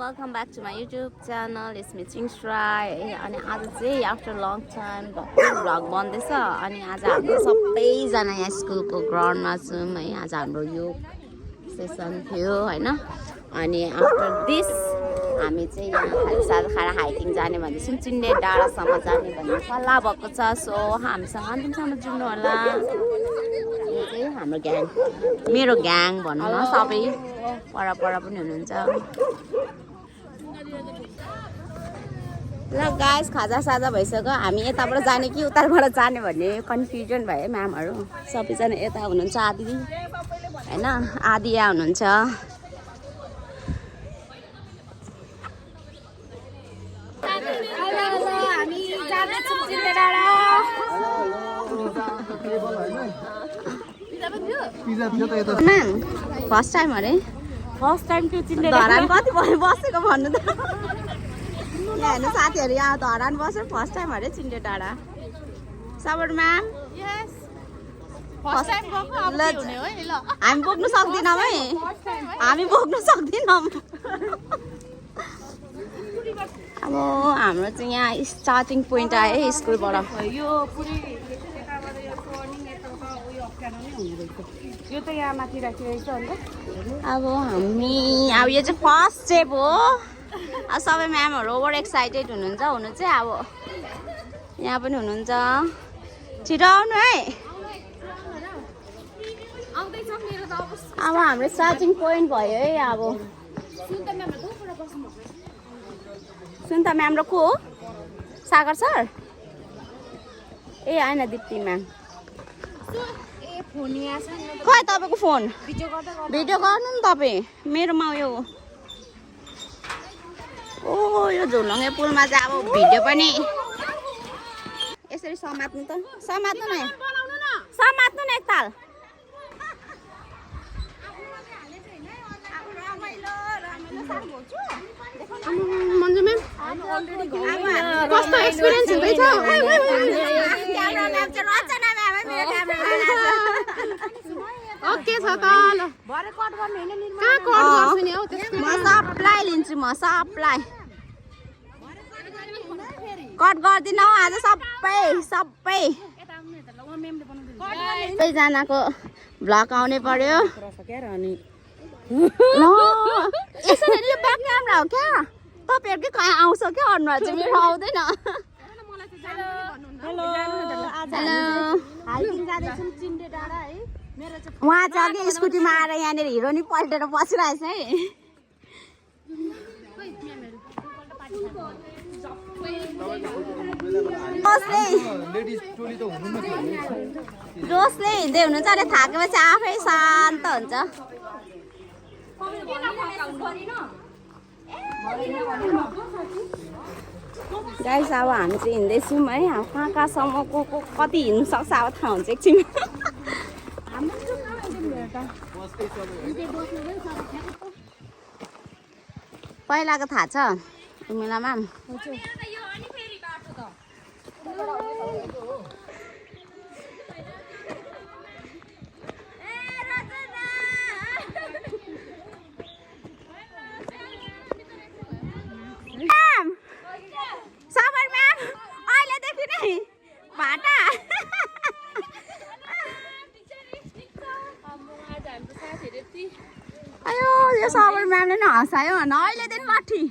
welcome back to my YouTube channel. It's me Chingshrai. अनि आज चाहिँ आफ्टर लङ टाइम भ्लग बन्दैछ अनि आज हाम्रो सबैजना यहाँ स्कुलको ग्राउन्डमा छौँ है। आज हाम्रो यो सेसन थियो हैन। अनि आफ्टर दिस हामी चाहिँ यहाँ खाजासाजा खाएर हाइकिङ जाने भन्दैछौँ, चिन्डे डाँडासम्म जाने भन्ने सल्लाह भएको छ। सो हामीसँग अन्तिमसम्म जुड्नु होला। यो चाहिँ हाम्रो ग्याङ, मेरो ग्याङ भनौँ न, सबै पर पनि हुनुहुन्छ। ल गाइस, खाजासाजा भइसक्यो। हामी यताबाट जाने कि उताबाट जाने भन्ने कन्फ्युजन भयो म्यामहरू। सबैजना यता हुनुहुन्छ, आदि हैन, आदि यहाँ हुनुहुन्छ। म्याम फर्स्ट टाइम अरे? फर्स्ट टाइम त्यो चिन्ने धरान कति भयो बसेको भन्नु त। यहाँ हेर्नु साथीहरू, यहाँ धरान बसेर फर्स्ट टाइम अरे चिन्डे डाँडा। सबर म्याम फर्स्ट टाइम गएको अब के हुने हो नि। ल हामी बोक्नु सक्दिनौँ है, हामी बोक्नु सक्दिनौँ। अब हाम्रो चाहिँ यहाँ स्टार्टिङ पोइन्ट आयो है स्कुलबाट। यो पुरै यताबाट यो टर्निङ यताबाट उयो अप्ठ्यारो नै हुने रहेछ। यो त यहाँ माथि राखिरहेछ अन्त। अब हामी अब यो चाहिँ फर्स्ट स्टेप हो। अब सबै म्यामहरू ओभर एक्साइटेड हुनुहुन्छ। हुनु चाहिँ अब यहाँ पनि हुनुहुन्छ। छिटो आउनु है। अब हाम्रो स्टार्टिङ पोइन्ट भयो है। अब सुन्ता म्याम र को हो? सागर सर? ए होइन, दिप्ती म्याम। खै तपाईँको फोन भिडियो गर्नु नि तपाईँ। मेरोमा उयो ओ यो झोलङ्गे पुलमा चाहिँ अब भिडियो पनि यसरी समात्नु त, समात्नु न, समात्नु न एकताल। मन्जु म्याम कस्तो एक्सपिरियन्स हुँदैछ? ओके छ त। ल भरे कट गर्ने हैन नि? कहाँ कट गर्छु नि हौ त्यसको? म सबलाई लिन्छु, म सबलाई कट गर्दिनँ आज। सबैजनाको भ्लग आउनै पर्यो। ल यसरी यो ब्याक क्यामेरा हो क्या? तपाईँहरूकै कहाँ आउँछ क्या? अनुहार चाहिँ मेरो आउँदैन। उहाँ चाहिँ अघि स्कुटीमा आएर यहाँनिर हिरो नि पल्टेर बसिरहेछ है। जोसले हिँड्दै हुनुहुन्छ अरे, थाकेपछि आफै शान्त हुन्छ। गाइस अब हामी चाहिँ हिँड्दैछौँ है। कहाँ कहाँसम्मको कति हिँड्नु सक्छ अब थाहा हुन्छ एकछिन। पहिलाको थाहा छ तिमीलाई म्याम? सबर म्याम अहिलेदेखि नै भाटा। अयो यो सबर म्यामले न हँसायो न अहिलेदेखि माथि,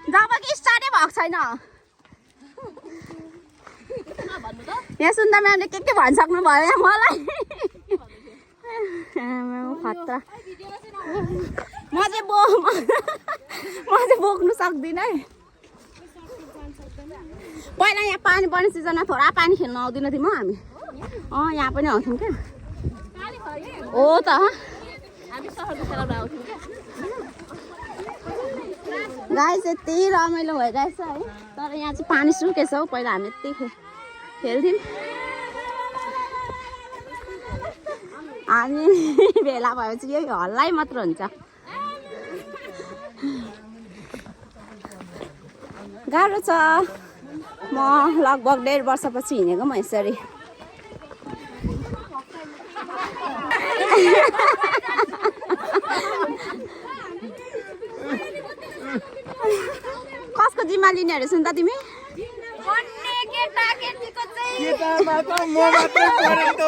जब कि स्टार्टै भएको छैन। यहाँ सुन्दा म्यामले के भनिसक्नु भयो यहाँ मलाई। खतरा। म चाहिँ बोक्नु सक्दिनँ है। पहिला यहाँ पानी पर्ने सिजनमा थोडा पानी खेल्न आउँदैन थियौँ हामी। यहाँ पनि आउँथ्यौँ क्या? हो त। गाई चाहिँ यति रमाइलो भइरहेछ है। तर यहाँ चाहिँ पानी सुकेछ हौ। पहिला हामी यति खेल्थ्यौँ। हामी भेला भएपछि यही हल्लै मात्र हुन्छ। गाह्रो छ। म लगभग 1.5 वर्षपछि हिँडेको म यसरी। जिम्मा लिने अरे सुन त तिमी भन्ने केटा केटीको चाहिँ केटाबाट म मात्रै परेँ त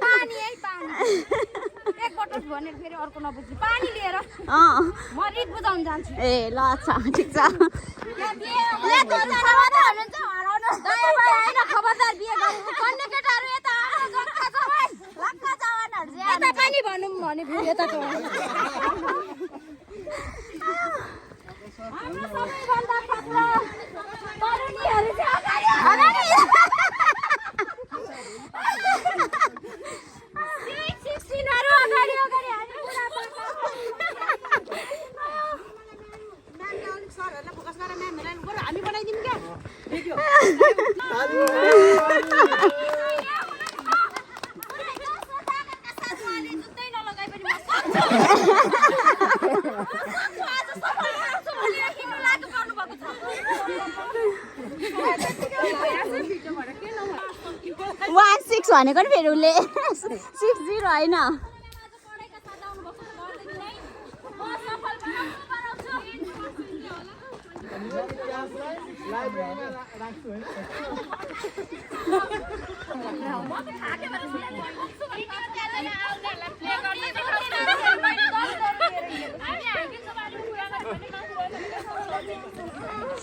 पानी एक बोतल भनेर फेरि अर्को नबुझ्नु पानी लिएर म रिट बुझाउन जान्छु ए ल अच्छा ठिक छ ले त जना मात्र हुनुहुन्छ हराउनु दया भए हैन खबरदार बिहे गर्नु भन्ने केटाहरु यता गक्का जवान लक्का जवानहरु चाहिँ यता पनि भनौँ भने यताको हाम्रो सबैभन्दा खतरा तरुणीहरु चाहिँ अगाडि हामी बनाइदिउँ क्या भिडियो वान सिक्स भनेको नि फेरि उसले 60 होइन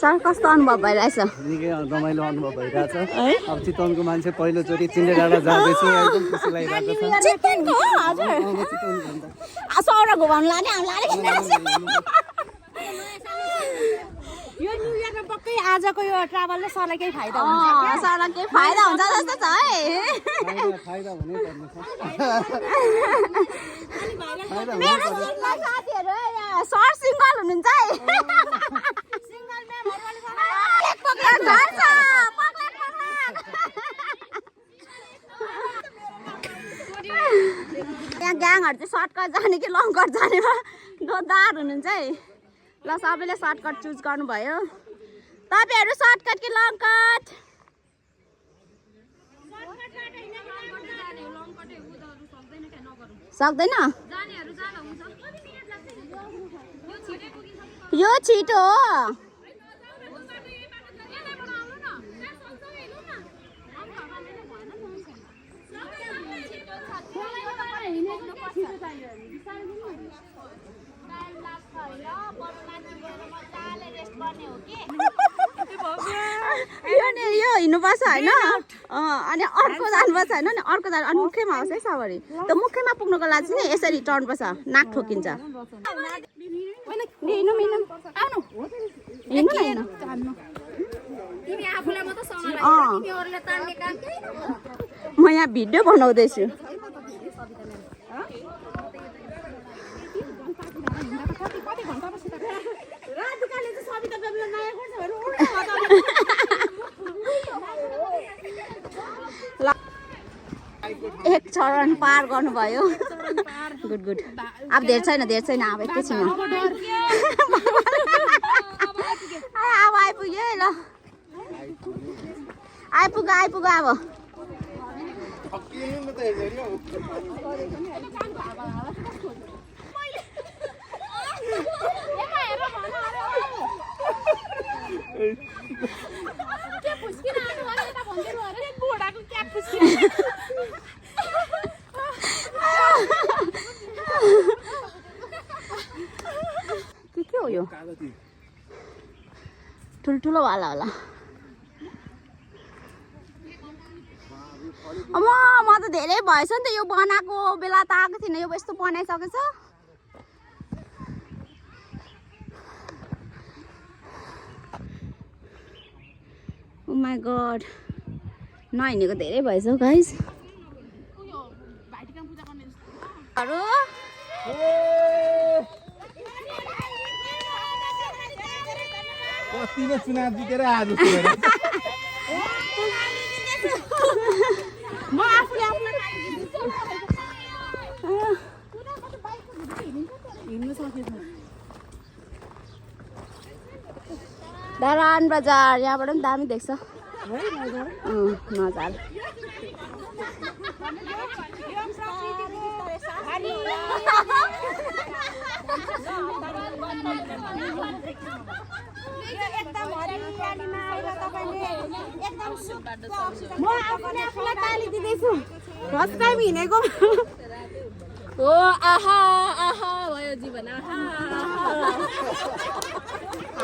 सर कस्तो अनुभव भइरहेछ निकै रमाइलो अनुभव भइरहेछ अब चितवनको मान्छे पहिलोचोटि चिन्डे डाँडा जाँदैछु एकदम खुसी लागिरहेको छ चितवनको हजुर सौरा घुमाउनु लाने हामीलाई यो न्यू इयरमा पक्कै आजको यो ट्राभलले सरलाई केही फाइदा हुन्छ सरलाई केही फाइदा हुन्छ जस्तो छ है फाइदा हुनै पर्ने छ मेरो सिङ्गल साथीहरू सर सिङ्गल हुनुहुन्छ है यहाँ ग्याङहरू चाहिँ सर्टकट जाने कि लङ कट जानेमा दोधार हुनुहुन्छ है ल सबैले सर्टकट चुज गर्नुभयो तपाईँहरू सर्टकट कि लङ कट सक्दैन यो छिटो हो यो हिँड्नुपर्छ होइन अनि अर्को जानुपर्छ होइन अनि अर्को जानु अनि मुखैमा आउँछ है सवारी त मुखैमा पुग्नुको लागि चाहिँ यसरी टर्नुपर्छ नाक ठोकिन्छ म यहाँ भिडियो बनाउँदैछु एक चरण पार गर्नुभयो गुड गुड अब धेर छैन अब एकैछिन अब आइपुग्यो है ल आइपुग अब के हो यो ठुल्ठुलो वाला होला म त धेरै भएछ नि त यो बनाएको बेला त आएको थिएन यो यस्तो बनाइसकेछ ओ माई गॉड नहिँडेको धेरै भएछ हौ गाइस कतिले चुनाव जितेर आज म आफूले हिँड्नु सकेछ दारान बजार यहाँबाट पनि दामी देख्छ नजाल म आफूलाई ताली दिँदैछु फर्स्ट टाइम हिँडेको ओ आहा आहा भयो जीवन आहा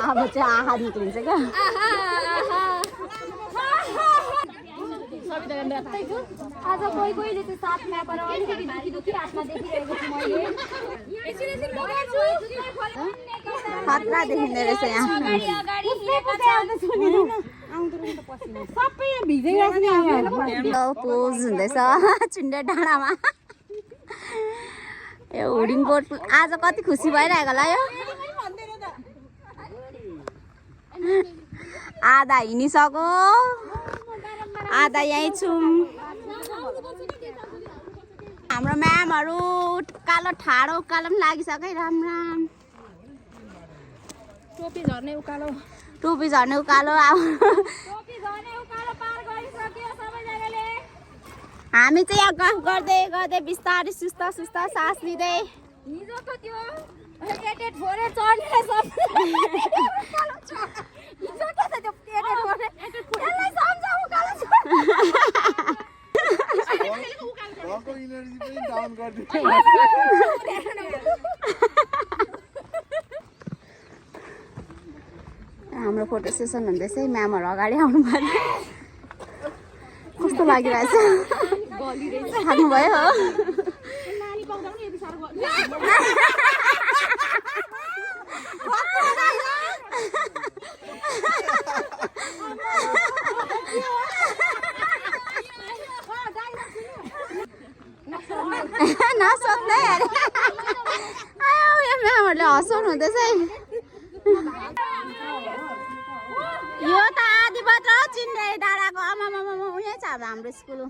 अब चाहिँ आहा निक्लिन्छ क्या आज कोही कोहीले चाहिँ साथमा पर अलिकति दुखी दुखी हातमा देखिरहेको छु मैले खतरा देखिँदो रहेछ यहाँ सबै यहाँ भिजेको पोज हुँदैछ चुन्डे डाँडामा ए होर्डिङ बोर्ड आज कति खुसी भइरहेको होला यो आधा हिँडिसक्यो आधा यहीँ छौँ हाम्रो म्यामहरू कालो ठाडो उकालो पनि लागिसक्यो है राम राम टोपी झर्ने उकालो अब टोपी झर्ने उकालो पार गरिसक्यो सबैजनाले हामी चाहिँ यहाँ गफ गर्दै गर्दै बिस्तारै सुस्ता सुस्ता सास लिँदै हिजोको त्यो एटेट फोरे चढ्ने सब हिजोको त त्यो एटेट फोरे त्यसलाई सम्झाउ उकालो घरको इनर्जी पनि डाउन गरिदिन्छ हाम्रो फोटो सेसन हुँदैछ है म्यामहरू अगाडि आउनु पर्यो कस्तो लागिरहेछ खानुभयो नसोध्दै अरे यो म्यामहरूले हँसाउनु हुँदैछ है यो त आदिबाट चिन्डे डाँडाको आमामा उयो छ अब हाम्रो स्कुल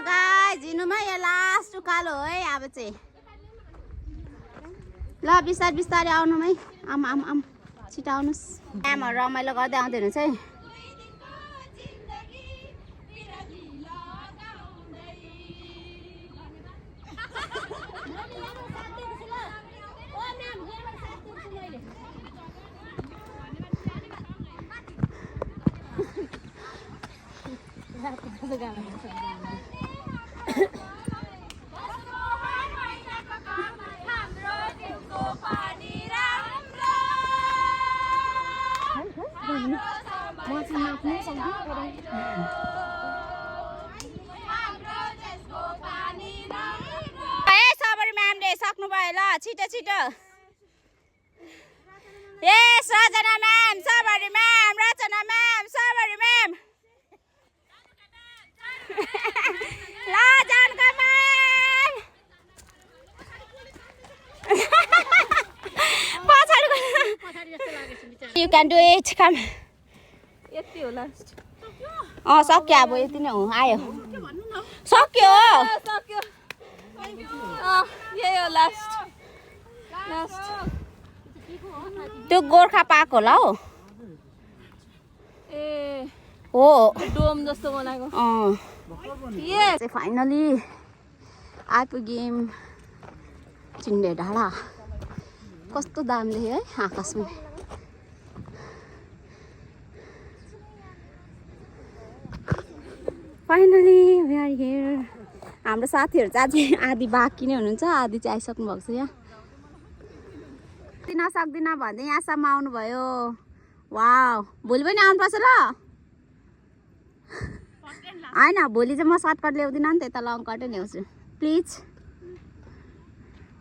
गाइस जिनुमा यो लास्ट उकालो है अब चाहिँ ल बिस्तारै बिस्तारै आउनु है आम आम आम छिटो आउनुहोस् म्यामहरू रमाइलो गर्दै आउँदै हुनुहुन्छ है सबरी म्यामले सक्नुभयो ल छिटो छिटो ए सजना म्याम सबरी म्याम रचना म्याम सबरी म्याम ल जानका ma'am You can do it, come. यति होला सक्यो अब यति नै हो आयो सक्यो सक्यो यही हो लास्ट त्यो गोर्खा पाएको होला हौ ए हो डोम जस्तो बनाएको फाइनली आइपुग्यौँ चिन्डे डाँडा कस्तो दामले है आकाशमा फाइनली वी आर हियर हाम्रो साथीहरू चाहिँ अझै आधी बाँकी नै हुनुहुन्छ आधी चाहिँ आइसक्नु भएको छ यहाँ दिन सक्दिनँ भन्दै यहाँसम्म आउनुभयो वाउ भोलि पनि आउनुपर्छ ल होइन भोलि चाहिँ म सर्टकट ल्याउँदिनँ नि त्यता लङ कटै ल्याउँछु प्लिज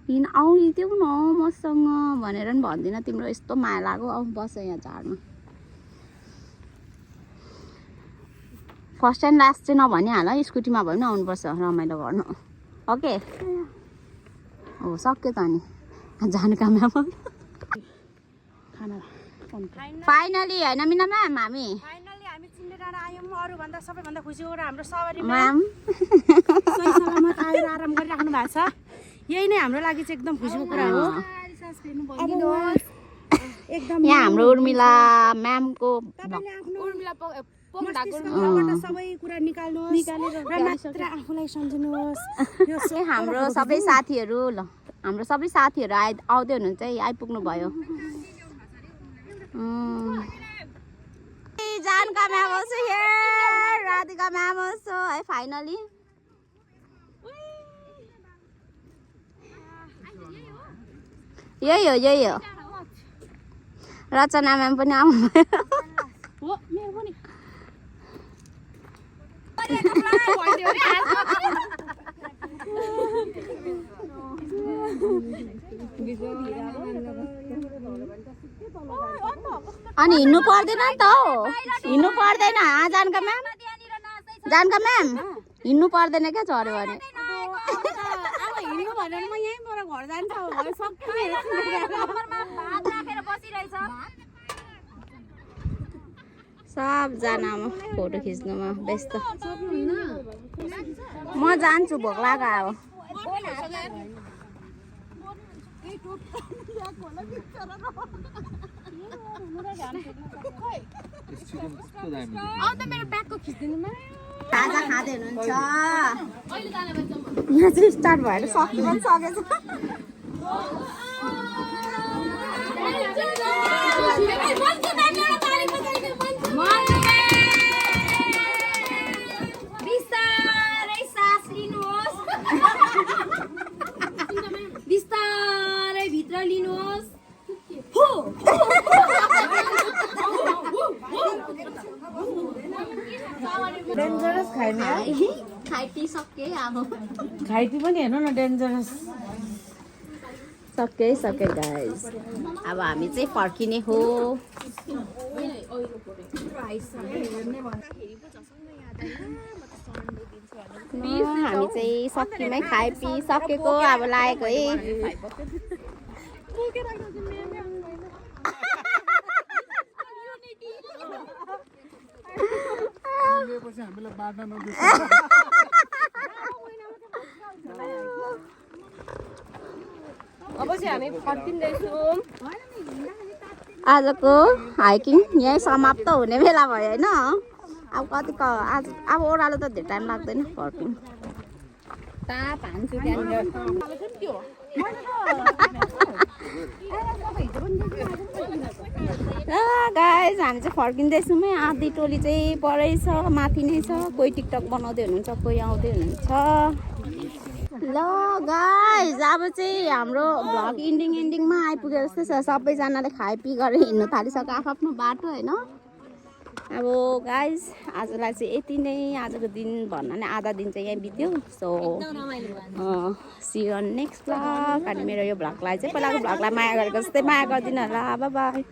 आइदेऊ न मसँग भनेर पनि भन्दिनँ तिम्रो यस्तो माया लाग्यो आऊ बस यहाँ झाडमा फर्स्ट एन्ड लास्ट चाहिँ नभनिहाल स्कुटीमा भए पनि आउनुपर्छ रमाइलो गर्नु ओके हो सक्यो त नि जानु काममा फाइनली होइन मिना म्याम हामी फाइनली हामी चिन्डे डाँडा आयौँ अरूभन्दा सबैभन्दा खुसी हो र हाम्रो सवारी म्याम सही सलामत आएर आराम गरिराख्नु भएको छ यही नै हाम्रो लागि चाहिँ एकदम खुसीको कुरा हो एकदम यहाँ हाम्रो उर्मिला म्यामको उर्मिला मस्तिष्कबाट सबै कुरा निकाल्नुहोस् र मात्र आफूलाई सम्झिनुहोस्। यो हाम्रो सबै साथीहरू आउँदै हुनुहुन्छ है, आइपुग्नु भयो। जानका ma'am also here, Radhika ma'am also है फाइनली। यही हो रचना म्याम पनि आउनुभयो। अनि हिँड्नु पर्दैन नि त हौ, हिँड्नु पर्दैन। जानका म्याम हिँड्नु पर्दैन क्या चढ्यो भने। अब हिँड्नु भनेर म यहीँबाट घर जान्छ सबजनामा फोटो खिच्नुमा व्यस्त। म जान्छु, भोक लाग्यो अब। ताजा खाँदै हुनुहुन्छ। यहाँ चाहिँ स्टार्ट भएर सक्नु पनि सकेछ। बिस्तारै सास लिनुहोस्, बिस्तारै भित्र लिनुहोस्। डेन्जरस खाइने खाइपिसके अब। खाइपी पनि हेर्नु न डेन्जरस। सके गाइस, अब हामी चाहिँ फर्किने हो। हामी चाहिँ सकिमै खाइपी सकेको अब लागेको है। अब चाहिँ हामी फर्किँदैछौँ। आजको हाइकिङ यहीँ समाप्त हुने बेला भयो होइन। अब कतिको आज अब ओह्रालो त धेरै टाइम लाग्दैन फर्किनु। ताप हान्छु त्यहाँनिर। गाइस हामी चाहिँ फर्किँदैछौँ है। आधी टोली चाहिँ परै छ, माथि नै छ। कोही टिकटक बनाउँदै हुनुहुन्छ, कोही आउँदै हुनुहुन्छ। ल गाइस अब चाहिँ हाम्रो भ्लग एन्डिङमा आइपुगे जस्तो छ। सबैजनाले खाइपी गरेर हिँड्नु थालिसक्यो आफ्नो बाटो होइन। अब गाइस आजलाई चाहिँ यति नै। आजको दिन भन्नाले आधा दिन चाहिँ यहीँ बित्यो। So see you on next vlog. अनि मेरो यो भ्लगलाई चाहिँ पहिलाको भ्लगलाई माया गरेको जस्तै माया गरिदिनु होला। By by.